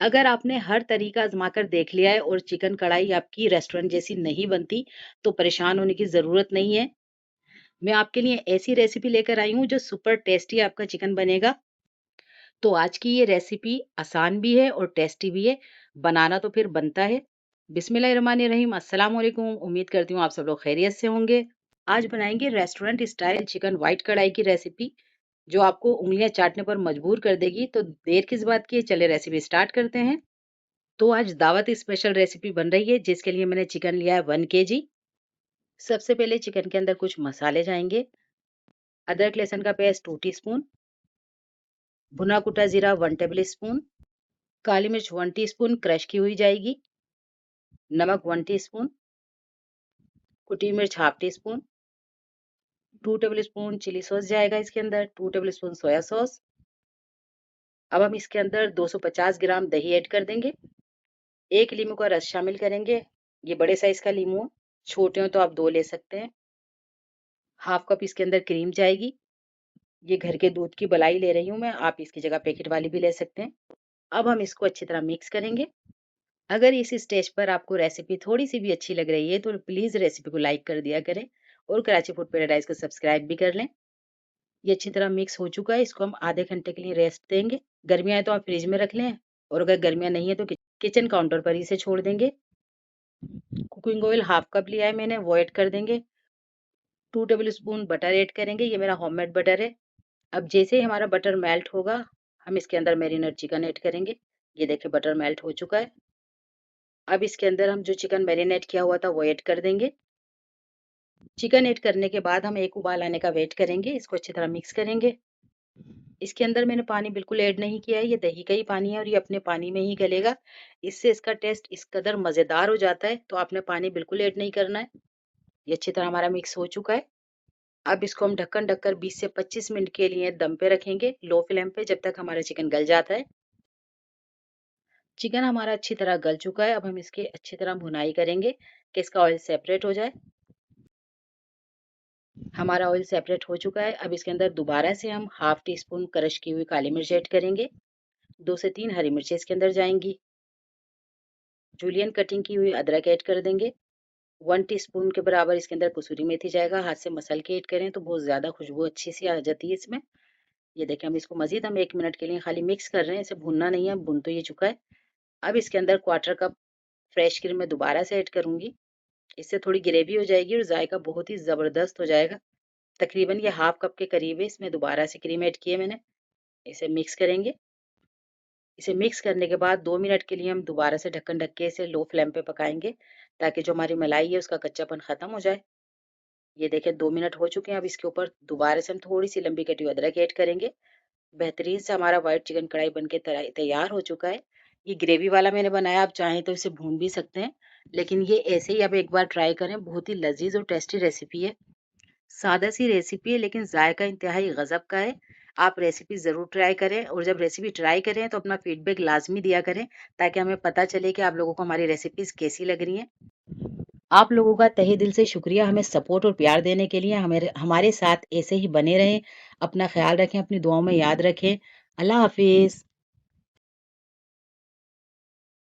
अगर आपने हर तरीका आज़मा कर देख लिया है और चिकन कढ़ाई आपकी रेस्टोरेंट जैसी नहीं बनती, तो परेशान होने की ज़रूरत नहीं है। मैं आपके लिए ऐसी रेसिपी लेकर आई हूँ जो सुपर टेस्टी आपका चिकन बनेगा। तो आज की ये रेसिपी आसान भी है और टेस्टी भी है, बनाना तो फिर बनता है। बिस्मिल्लाहिर्रहमानिर्रहीम, अस्सलाम वालेकुम। उम्मीद करती हूँ आप सब लोग खैरियत से होंगे। आज बनाएंगे रेस्टोरेंट स्टाइल चिकन व्हाइट कढ़ाई की रेसिपी, जो आपको उँगलियाँ चाटने पर मजबूर कर देगी। तो देर किस बात की, चले रेसिपी स्टार्ट करते हैं। तो आज दावत स्पेशल रेसिपी बन रही है, जिसके लिए मैंने चिकन लिया है 1 केजी। सबसे पहले चिकन के अंदर कुछ मसाले जाएंगे। अदरक लहसुन का पेस्ट 2 टीस्पून, भुना कुटा जीरा 1 टेबल स्पून, काली मिर्च 1 टीस्पून क्रश की हुई जाएगी, नमक 1 टीस्पून, कुटी मिर्च half teaspoon, 2 tablespoon chilli sauce जाएगा इसके अंदर, 2 टेबल स्पून सोया सॉस। अब हम इसके अंदर 250 ग्राम दही ऐड कर देंगे। 1 लीमू का रस शामिल करेंगे। ये बड़े साइज का लीमू है, छोटे हो तो आप 2 ले सकते हैं। हाफ कप इसके अंदर क्रीम जाएगी। ये घर के दूध की मलाई ले रही हूँ मैं, आप इसकी जगह पैकेट वाली भी ले सकते हैं। अब हम इसको अच्छी तरह मिक्स करेंगे। अगर इस स्टेज पर आपको रेसिपी थोड़ी सी भी अच्छी लग रही है तो प्लीज़ रेसिपी को लाइक कर दिया करें और कराची फूड पैराडाइज को सब्सक्राइब भी कर लें। ये अच्छी तरह मिक्स हो चुका है, इसको हम आधे घंटे के लिए रेस्ट देंगे। गर्मियाँ हैं तो आप फ्रिज में रख लें, और अगर गर्मियाँ नहीं है तो किचन काउंटर पर ही इसे छोड़ देंगे। कुकिंग ऑयल हाफ कप लिया है मैंने, वो ऐड कर देंगे। 2 टेबल स्पून बटर ऐड करेंगे, ये मेरा होममेड बटर है। अब जैसे ही हमारा बटर मेल्ट होगा, हम इसके अंदर मैरिनेट चिकन ऐड करेंगे। ये देखिए बटर मेल्ट हो चुका है। अब इसके अंदर हम जो चिकन मैरिनेट किया हुआ था वो ऐड कर देंगे। चिकन ऐड करने के बाद हम एक उबाल आने का वेट करेंगे, इसको अच्छी तरह मिक्स करेंगे। इसके अंदर मैंने पानी बिल्कुल ऐड नहीं किया है, ये दही का ही पानी है और ये अपने पानी में ही गलेगा। इससे इसका टेस्ट इस कदर मज़ेदार हो जाता है, तो आपने पानी बिल्कुल ऐड नहीं करना है। ये अच्छी तरह हमारा मिक्स हो चुका है। अब इसको हम ढक्कन ढककर 20 से 25 मिनट के लिए दम पे रखेंगे, लो फ्लेम पे, जब तक हमारा चिकन गल जाता है। चिकन हमारा अच्छी तरह गल चुका है। अब हम इसकी अच्छी तरह भुनाई करेंगे कि इसका ऑयल सेपरेट हो जाए। हमारा ऑयल सेपरेट हो चुका है। अब इसके अंदर दोबारा से हम हाफ टी स्पून क्रश की हुई काली मिर्च ऐड करेंगे। 2 से 3 हरी मिर्चें इसके अंदर जाएंगी। जूलियन कटिंग की हुई अदरक ऐड कर देंगे। 1 टीस्पून के बराबर इसके अंदर कसूरी मेथी जाएगा। हाथ से मसल के ऐड करें तो बहुत ज़्यादा खुशबू अच्छी सी आ जाती है इसमें। ये देखें, हम इसको मज़ीद 1 मिनट के लिए खाली मिक्स कर रहे हैं, इसे भूनना नहीं है, भुन तो ये चुका है। अब इसके अंदर क्वार्टर कप फ्रेश क्रीम मैं दोबारा से ऐड करूँगी। इससे थोड़ी ग्रेवी हो जाएगी और जायका बहुत ही ज़बरदस्त हो जाएगा। तकरीबन ये हाफ कप के करीब है, इसमें दोबारा से क्रीम ऐड की है मैंने। इसे मिक्स करेंगे। इसे मिक्स करने के बाद 2 मिनट के लिए हम दोबारा से ढक्कन ढक के इसे लो फ्लेम पे पकाएंगे, ताकि जो हमारी मलाई है उसका कच्चापन ख़त्म हो जाए। ये देखिए 2 मिनट हो चुके हैं। अब इसके ऊपर दोबारा से हम थोड़ी सी लंबी कटी हुई अदरक ऐड करेंगे। बेहतरीन से हमारा व्हाइट चिकन कढ़ाई बन के तैयार हो चुका है। ये ग्रेवी वाला मैंने बनाया, आप चाहें तो इसे भून भी सकते हैं, लेकिन ये ऐसे ही आप एक बार ट्राई करें, बहुत ही लजीज और टेस्टी रेसिपी है। सादा सी रेसिपी है लेकिन जायका इंतहाई गजब का है। आप रेसिपी ज़रूर ट्राई करें, और जब रेसिपी ट्राई करें तो अपना फीडबैक लाजमी दिया करें, ताकि हमें पता चले कि आप लोगों को हमारी रेसिपीज़ कैसी लग रही हैं। आप लोगों का तहे दिल से शुक्रिया हमें सपोर्ट और प्यार देने के लिए। हमारे साथ ऐसे ही बने रहें। अपना ख्याल रखें, अपनी दुआओं में याद रखें। अल्लाह हाफिज़।